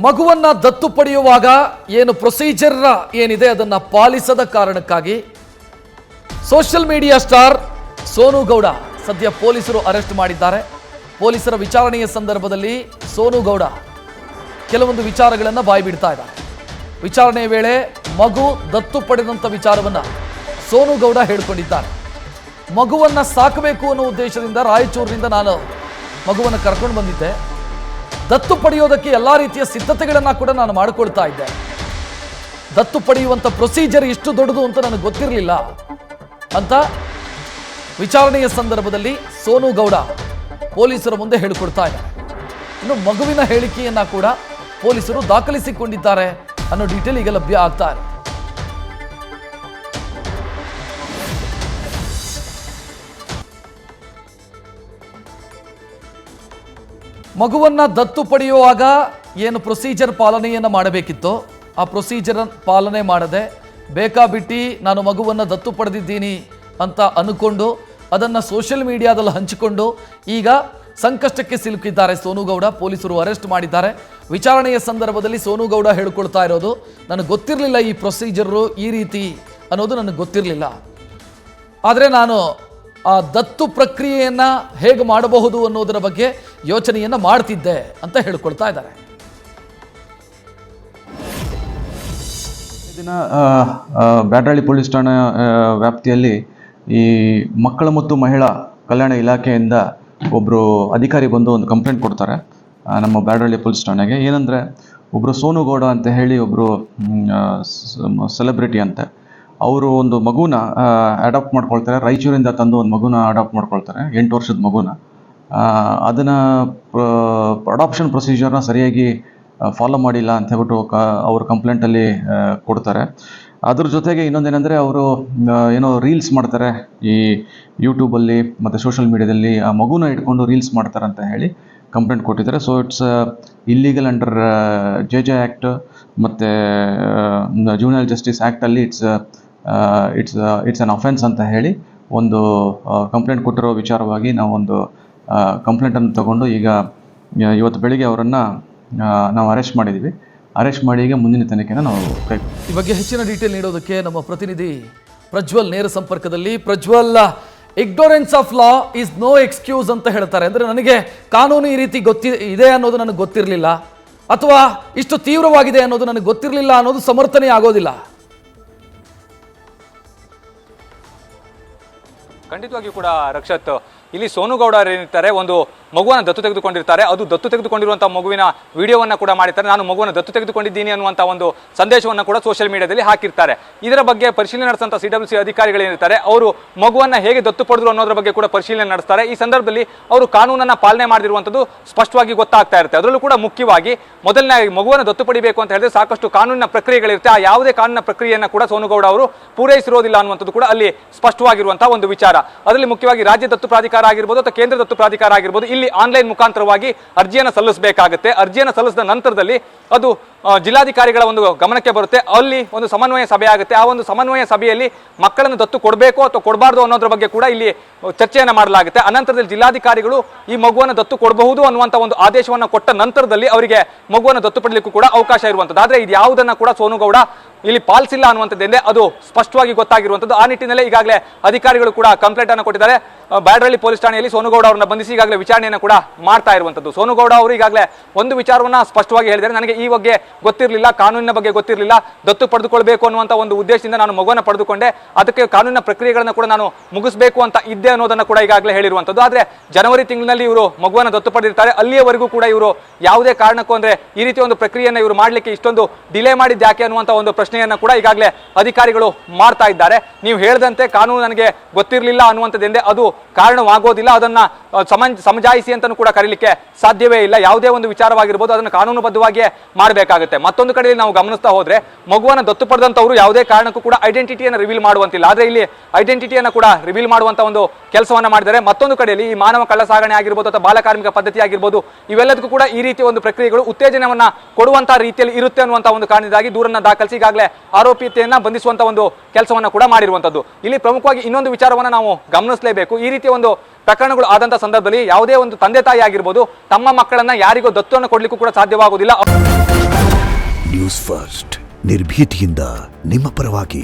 ಮಗುವನ್ನ ದತ್ತು ಪಡೆಯುವಾಗ ಏನು ಪ್ರೊಸೀಜರ್ ಏನಿದೆ ಅದನ್ನ ಪಾಲಿಸದ ಕಾರಣಕ್ಕಾಗಿ social media star Sonu Gowda ಸದ್ಯ ಪೊಲೀಸರು ಅರೆಸ್ಟ್ ಮಾಡಿದ್ದಾರೆ. ಪೊಲೀಸರ ವಿಚಾರಣೆಯ ಸಂದರ್ಭದಲ್ಲಿ ಸೋನು ಗೌಡ ಕೆಲವೊಂದು ವಿಚಾರಗಳನ್ನು ಬಾಯ್ಬಿಡ್ತಾ ಇದ್ದಾರೆ. ವಿಚಾರಣೆಯ ವೇಳೆ ಮಗು ದತ್ತು ಪಡೆದಂಥ ವಿಚಾರವನ್ನ ಸೋನು ಗೌಡ ಹೇಳಿಕೊಂಡಿದ್ದಾರೆ. ಮಗುವನ್ನ ಸಾಕಬೇಕು ಅನ್ನೋ ಉದ್ದೇಶದಿಂದ ರಾಯಚೂರಿನಿಂದ ನಾನು ಮಗುವನ್ನು ಕರ್ಕೊಂಡು ಬಂದಿದ್ದೆ. ದತ್ತು ಪಡೆಯೋದಕ್ಕೆ ಎಲ್ಲ ರೀತಿಯ ಸಿದ್ಧತೆಗಳನ್ನು ಕೂಡ ನಾನು ಮಾಡಿಕೊಳ್ತಾ ಇದ್ದೆ. ದತ್ತು ಪಡೆಯುವಂಥ ಪ್ರೊಸೀಜರ್ ಇಷ್ಟು ದೊಡ್ಡದು ಅಂತ ನನಗೆ ಗೊತ್ತಿರಲಿಲ್ಲ ಅಂತ ವಿಚಾರಣೆಯ ಸಂದರ್ಭದಲ್ಲಿ ಸೋನು ಗೌಡ ಪೊಲೀಸರ ಮುಂದೆ ಹೇಳಿಕೊಡ್ತಾ ಇದ್ದಾರೆ. ಇನ್ನು ಮಗುವಿನ ಹೇಳಿಕೆಯನ್ನ ಕೂಡ ಪೊಲೀಸರು ದಾಖಲಿಸಿಕೊಂಡಿದ್ದಾರೆ ಅನ್ನೋ ಡೀಟೇಲ್ ಈಗ ಲಭ್ಯ ಆಗ್ತಾ ಇದೆ. ಮಗುವನ್ನ ದತ್ತು ಪಡೆಯುವಾಗ ಏನು ಪ್ರೊಸೀಜರ್ ಪಾಲನೆಯನ್ನು ಮಾಡಬೇಕಿತ್ತೋ ಆ ಪ್ರೊಸೀಜರ್ ಪಾಲನೆ ಮಾಡದೆ ಬೇಕಾಬಿಟ್ಟಿ ನಾನು ಮಗುವನ್ನು ದತ್ತು ಪಡೆದಿದ್ದೀನಿ ಅಂತ ಅನ್ಕೊಂಡು ಅದನ್ನು ಸೋಷಿಯಲ್ ಮೀಡಿಯಾದಲ್ಲಿ ಹಂಚಿಕೊಂಡು ಈಗ ಸಂಕಷ್ಟಕ್ಕೆ ಸಿಲುಕಿದ್ದಾರೆ ಸೋನು ಗೌಡ. ಪೊಲೀಸರು ಅರೆಸ್ಟ್ ಮಾಡಿದ್ದಾರೆ. ವಿಚಾರಣೆಯ ಸಂದರ್ಭದಲ್ಲಿ ಸೋನು ಗೌಡ ಹೇಳಿಕೊಳ್ತಾ ಇರೋದು, ನನಗೆ ಗೊತ್ತಿರಲಿಲ್ಲ ಈ ಪ್ರೊಸೀಜರು ಈ ರೀತಿ ಅನ್ನೋದು ನನಗೆ ಗೊತ್ತಿರಲಿಲ್ಲ, ಆದರೆ ನಾನು ಆ ದತ್ತು ಪ್ರಕ್ರಿಯೆಯನ್ನು ಹೇಗೆ ಮಾಡಬಹುದು ಅನ್ನೋದರ ಬಗ್ಗೆ ಯೋಚನೆಯನ್ನು ಮಾಡ್ತಿದ್ದೆ ಅಂತ ಹೇಳ್ಕೊಳ್ತಾ ಇದ್ದಾರೆ. ದಿನ ಬ್ಯಾಡರಳ್ಳಿ ಪೊಲೀಸ್ ಠಾಣಾ ವ್ಯಾಪ್ತಿಯಲ್ಲಿ ಈ ಮಕ್ಕಳ ಮತ್ತು ಮಹಿಳಾ ಕಲ್ಯಾಣ ಇಲಾಖೆಯಿಂದ ಒಬ್ಬರು ಅಧಿಕಾರಿ ಬಂದು ಒಂದು ಕಂಪ್ಲೇಂಟ್ ಕೊಡ್ತಾರೆ ನಮ್ಮ ಬ್ಯಾಡರಳ್ಳಿ ಪೊಲೀಸ್ ಠಾಣೆಗೆ. ಏನಂದರೆ ಒಬ್ಬರು ಸೋನು ಗೌಡ ಅಂತ ಹೇಳಿ ಒಬ್ಬರು ಸೆಲೆಬ್ರಿಟಿ ಅಂತೆ, ಅವರು ಒಂದು ಮಗುನ ಅಡಾಪ್ಟ್ ಮಾಡ್ಕೊಳ್ತಾರೆ. ರಾಯಚೂರಿಂದ ತಂದು ಒಂದು ಮಗುನ ಅಡಾಪ್ಟ್ ಮಾಡ್ಕೊಳ್ತಾರೆ, 8 ವರ್ಷದ ಮಗುನ. ಅದನ್ನು ಅಡಾಪ್ಷನ್ ಪ್ರೊಸೀಜರ್ನ ಸರಿಯಾಗಿ ಫಾಲೋ ಮಾಡಿಲ್ಲ ಅಂತ ಹೇಳ್ಬಿಟ್ಟು ಅವ್ರ ಕಂಪ್ಲೇಂಟಲ್ಲಿ ಕೊಡ್ತಾರೆ. ಅದ್ರ ಜೊತೆಗೆ ಇನ್ನೊಂದೇನೆಂದರೆ ಅವರು ಏನೋ ರೀಲ್ಸ್ ಮಾಡ್ತಾರೆ ಈ ಯೂಟ್ಯೂಬಲ್ಲಿ ಮತ್ತು ಸೋಷಿಯಲ್ ಮೀಡಿಯಾದಲ್ಲಿ, ಆ ಮಗುನ ಇಟ್ಕೊಂಡು ರೀಲ್ಸ್ ಮಾಡ್ತಾರೆ ಅಂತ ಹೇಳಿ ಕಂಪ್ಲೇಂಟ್ ಕೊಟ್ಟಿದ್ದಾರೆ. So it's illegal under JJ act ಮತ್ತು ಜೂನಿಯರ್ ಜಸ್ಟಿಸ್ ಆ್ಯಕ್ಟಲ್ಲಿ ಇಟ್ಸ್ ಅನ್ ಅಫೆನ್ಸ್ ಅಂತ ಹೇಳಿ ಒಂದು ಕಂಪ್ಲೇಂಟ್ ಕೊಟ್ಟಿರೋ ವಿಚಾರವಾಗಿ ನಾವೊಂದು ಕಂಪ್ಲೇಂಟನ್ನು ತಗೊಂಡು ಈಗ ಇವತ್ತು ಬೆಳಿಗ್ಗೆ ಅವರನ್ನು ನಾವು ಅರೆಸ್ಟ್ ಮಾಡಿದ್ದೀವಿ. ಅರೆಸ್ಟ್ ಮಾಡಿ ಈಗ ಮುಂದಿನ ತನಿಖೆನ ನಾವು ಈ ಬಗ್ಗೆ ಹೆಚ್ಚಿನ ಡೀಟೇಲ್ ನೀಡೋದಕ್ಕೆ ನಮ್ಮ ಪ್ರತಿನಿಧಿ ಪ್ರಜ್ವಲ್ ನೇರ ಸಂಪರ್ಕದಲ್ಲಿ. Prajwal, ignorance of law is no excuse ಅಂತ ಹೇಳ್ತಾರೆ. ಅಂದರೆ ನನಗೆ ಕಾನೂನು ಈ ರೀತಿ ಇದೆ ಅನ್ನೋದು ನನಗೆ ಗೊತ್ತಿರಲಿಲ್ಲ, ಅಥವಾ ಇಷ್ಟು ತೀವ್ರವಾಗಿದೆ ಅನ್ನೋದು ನನಗೆ ಗೊತ್ತಿರಲಿಲ್ಲ ಅನ್ನೋದು ಸಮರ್ಥನೆ ಆಗೋದಿಲ್ಲ. ಖಂಡಿತವಾಗಿಯೂ ಕೂಡ ರಕ್ಷತ್, ಇಲ್ಲಿ ಸೋನು ಗೌಡ ಏನಿರ್ತಾರೆ ಒಂದು ಮಗುವನ್ನು ದತ್ತು ತೆಗೆದುಕೊಂಡಿರ್ತಾರೆ. ಅದು ದತ್ತು ತೆಗೆದುಕೊಂಡಿರುವಂಥ ಮಗುವಿನ ವಿಡಿಯೋವನ್ನು ಕೂಡ ಮಾಡಿರ್ತಾರೆ. ನಾನು ಮಗುವನ್ನು ದತ್ತು ತೆಗೆದುಕೊಂಡಿದ್ದೀನಿ ಅನ್ನುವಂಥ ಒಂದು ಸಂದೇಶವನ್ನು ಕೂಡ ಸೋಷಿಯಲ್ ಮೀಡಿಯಾದಲ್ಲಿ ಹಾಕಿರ್ತಾರೆ. ಇದರ ಬಗ್ಗೆ ಪರಿಶೀಲನೆ ನಡೆಸಿದಂಥ CWC ಅಧಿಕಾರಿಗಳೇನಿರ್ತಾರೆ ಅವರು ಮಗುವನ್ನು ಹೇಗೆ ದತ್ತು ಪಡೆದ್ರು ಅನ್ನೋದ್ರ ಬಗ್ಗೆ ಕೂಡ ಪರಿಶೀಲನೆ ನಡೆಸ್ತಾರೆ. ಈ ಸಂದರ್ಭದಲ್ಲಿ ಅವರು ಕಾನೂನನ್ನು ಪಾಲನೆ ಮಾಡಿರುವಂಥದ್ದು ಸ್ಪಷ್ಟವಾಗಿ ಗೊತ್ತಾಗ್ತಾ ಇರುತ್ತೆ. ಅದರಲ್ಲೂ ಕೂಡ ಮುಖ್ಯವಾಗಿ ಮೊದಲನೇ ಮಗುವನ್ನು ದತ್ತು ಪಡಿಬೇಕು ಅಂತ ಹೇಳಿದ್ರೆ ಸಾಕಷ್ಟು ಕಾನೂನಿನ ಪ್ರಕ್ರಿಯೆಗಳಿರುತ್ತೆ. ಆ ಯಾವುದೇ ಕಾನೂನಿನ ಪ್ರಕ್ರಿಯೆಯನ್ನು ಕೂಡ ಸೋನು ಗೌಡ ಅವರು ಪೂರೈಸಿರೋದಿಲ್ಲ ಅನ್ನುವಂಥದ್ದು ಕೂಡ ಅಲ್ಲಿ ಸ್ಪಷ್ಟವಾಗಿರುವಂತಹ ಒಂದು ವಿಚಾರ. ಅದರಲ್ಲಿ ಮುಖ್ಯವಾಗಿ ರಾಜ್ಯ ದತ್ತು ಪ್ರಾಧಿಕಾರ ಆಗಿರ್ಬೋದು ಅಥವಾ ಕೇಂದ್ರ ದತ್ತು ಪ್ರಾಧಿಕಾರ ಆಗಿರ್ಬೋದು, ಇಲ್ಲಿ ಆನ್ಲೈನ್ ಮುಖಾಂತರವಾಗಿ ಅರ್ಜಿಯನ್ನು ಸಲ್ಲಿಸಬೇಕಾಗುತ್ತೆ. ಅರ್ಜಿಯನ್ನು ಸಲ್ಲಿಸಿದ ನಂತರದಲ್ಲಿ ಅದು ಜಿಲ್ಲಾಧಿಕಾರಿಗಳ ಒಂದು ಗಮನಕ್ಕೆ ಬರುತ್ತೆ. ಅಲ್ಲಿ ಒಂದು ಸಮನ್ವಯ ಸಭೆ ಆಗುತ್ತೆ. ಆ ಒಂದು ಸಮನ್ವಯ ಸಭೆಯಲ್ಲಿ ಮಕ್ಕಳನ್ನು ದತ್ತು ಕೊಡಬೇಕು ಅಥವಾ ಕೊಡಬಾರ್ದು ಅನ್ನೋದ್ರ ಬಗ್ಗೆ ಕೂಡ ಇಲ್ಲಿ ಚರ್ಚೆಯನ್ನು ಮಾಡಲಾಗುತ್ತೆ. ಅನಂತರದಲ್ಲಿ ಜಿಲ್ಲಾಧಿಕಾರಿಗಳು ಈ ಮಗುವನ್ನು ದತ್ತು ಕೊಡಬಹುದು ಅನ್ನುವಂಥ ಒಂದು ಆದೇಶವನ್ನು ಕೊಟ್ಟ ನಂತರದಲ್ಲಿ ಅವರಿಗೆ ಮಗುವನ್ನು ದತ್ತು ಪಡೆಯಲಿಕ್ಕೂ ಕೂಡ ಅವಕಾಶ ಇರುವಂಥದ್ದು. ಆದರೆ ಇದು ಯಾವುದನ್ನು ಕೂಡ ಸೋನು ಗೌಡ ಇಲ್ಲಿ ಪಾಲಿಸಿಲ್ಲ ಅನ್ನುವಂಥದ್ದೇ ಅದು ಸ್ಪಷ್ಟವಾಗಿ ಗೊತ್ತಾಗಿರುವಂಥದ್ದು. ಆ ನಿಟ್ಟಿನಲ್ಲಿ ಈಗಾಗಲೇ ಅಧಿಕಾರಿಗಳು ಕೂಡ ಕಂಪ್ಲೇಂಟ್ ಅನ್ನು ಕೊಟ್ಟಿದ್ದಾರೆ. ಬ್ಯಾಡರಳ್ಳಿ ಪೊಲೀಸ್ ಠಾಣೆಯಲ್ಲಿ ಸೋನು ಗೌಡ ಅವರನ್ನ ಬಂಧಿಸಿ ಈಗಾಗಲೇ ವಿಚಾರಣೆಯನ್ನು ಕೂಡ ಮಾಡ್ತಾ ಇರುವಂಥದ್ದು. ಸೋನು ಗೌಡ ಅವರು ಈಗಾಗಲೇ ಒಂದು ವಿಚಾರವನ್ನ ಸ್ಪಷ್ಟವಾಗಿ ಹೇಳಿದ್ದಾರೆ, ನನಗೆ ಈ ಬಗ್ಗೆ ಗೊತ್ತಿರಲಿಲ್ಲ, ಕಾನೂನಿನ ಬಗ್ಗೆ ಗೊತ್ತಿರಲಿಲ್ಲ, ದತ್ತು ಪಡೆದುಕೊಳ್ಬೇಕು ಅನ್ನುವಂಥ ಒಂದು ಉದ್ದೇಶದಿಂದ ನಾನು ಮಗುವನ್ನು ಪಡೆದುಕೊಂಡೆ, ಅದಕ್ಕೆ ಕಾನೂನಿನ ಪ್ರಕ್ರಿಯೆಗಳನ್ನು ಕೂಡ ನಾನು ಮುಗಿಸಬೇಕು ಅಂತ ಇದ್ದೆ ಅನ್ನೋದನ್ನು ಕೂಡ ಈಗಾಗಲೇ ಹೇಳಿರುವಂಥದ್ದು. ಆದರೆ ಜನವರಿ ತಿಂಗಳಿನಲ್ಲಿ ಇವರು ಮಗುವನ್ನು ದತ್ತು ಪಡೆದಿರ್ತಾರೆ. ಅಲ್ಲಿಯವರೆಗೂ ಕೂಡ ಇವರು ಯಾವುದೇ ಕಾರಣಕ್ಕೂ ಅಂದರೆ ಈ ರೀತಿ ಒಂದು ಪ್ರಕ್ರಿಯೆಯನ್ನು ಇವರು ಮಾಡಲಿಕ್ಕೆ ಇಷ್ಟೊಂದು ಡಿಲೇ ಮಾಡಿದ್ದು ಯಾಕೆ ಅನ್ನುವಂಥ ಒಂದು ಪ್ರಶ್ನೆಯನ್ನು ಕೂಡ ಈಗಾಗಲೇ ಅಧಿಕಾರಿಗಳು ಮಾಡ್ತಾ ಇದ್ದಾರೆ. ನೀವು ಹೇಳಿದಂತೆ ಕಾನೂನು ನನಗೆ ಗೊತ್ತಿರಲಿಲ್ಲ ಅನ್ನುವಂಥದ್ದೇ ಅದು ಕಾರಣವಾಗೋದಿಲ್ಲ, ಅದನ್ನ ಸಮಜಾಯಿಸಿ ಅಂತಲೂ ಕೂಡ ಕರೀಲಿಕ್ಕೆ ಸಾಧ್ಯವೇ ಇಲ್ಲ. ಯಾವುದೇ ಒಂದು ವಿಚಾರವಾಗಿರ್ಬೋದು ಅದನ್ನು ಕಾನೂನುಬದ್ಧವಾಗಿಯೇ ಮಾಡಬೇಕಾಗುತ್ತೆ. ಮತ್ತೊಂದು ಕಡೆಯಲ್ಲಿ ನಾವು ಗಮನಿಸ್ತಾ ಹೋದ್ರೆ ಮಗುವನ್ನು ದತ್ತು ಪಡೆದಂತವರು ಯಾವುದೇ ಕಾರಣಕ್ಕೂ ಕೂಡ ಐಡೆಂಟಿಟಿಯನ್ನು ರಿವೀಲ್ ಮಾಡುವಂತಿಲ್ಲ, ಆದರೆ ಇಲ್ಲಿ ಐಡೆಂಟಿಟಿಯನ್ನು ಕೂಡ ರಿವೀಲ್ ಮಾಡುವಂತ ಒಂದು ಕೆಲಸವನ್ನ ಮಾಡಿದ್ದಾರೆ. ಮತ್ತೊಂದು ಕಡೆಯಲ್ಲಿ ಈ ಮಾನವ ಕಳ್ಳಸಾಗಣೆ ಆಗಿರ್ಬೋದು ಅಥವಾ ಬಾಲಕಾರ್ಮಿಕ ಪದ್ಧತಿ ಆಗಿರ್ಬೋದು, ಇವೆಲ್ಲದಕ್ಕೂ ಕೂಡ ಈ ರೀತಿಯ ಒಂದು ಪ್ರಕ್ರಿಯೆಗಳು ಉತ್ತೇಜನವನ್ನ ಕೊಡುವಂತಹ ರೀತಿಯಲ್ಲಿ ಇರುತ್ತೆ ಅನ್ನುವಂಥ ಒಂದು ಕಾರಣದಿಂದಾಗಿ ದೂರನ್ನ ದಾಖಲಿಸಿ ಈಗಾಗಲೇ ಆರೋಪಿತೆಯನ್ನ ಬಂಧಿಸುವಂತ ಒಂದು ಕೆಲಸವನ್ನ ಕೂಡ ಮಾಡಿರುವಂತದ್ದು. ಇಲ್ಲಿ ಪ್ರಮುಖವಾಗಿ ಇನ್ನೊಂದು ವಿಚಾರವನ್ನ ನಾವು ಗಮನಿಸಲೇಬೇಕು. ಈ ರೀತಿಯ ಒಂದು ಪ್ರಕರಣಗಳು ಆದಂತ ಸಂದರ್ಭದಲ್ಲಿ ಯಾವುದೇ ಒಂದು ತಂದೆ ತಾಯಿ ಆಗಿರ್ಬೋದು ತಮ್ಮ ಮಕ್ಕಳನ್ನ ಯಾರಿಗೂ ದತ್ತುವನ್ನು ಕೊಡ್ಲಿಕ್ಕೂ ಕೂಡ ಸಾಧ್ಯವಾಗುವುದಿಲ್ಲ. ನ್ಯೂಸ್ ಫಸ್ಟ್ ನಿರ್ಭೀತಿಯಿಂದ ನಿಮ್ಮ ಪರವಾಗಿ.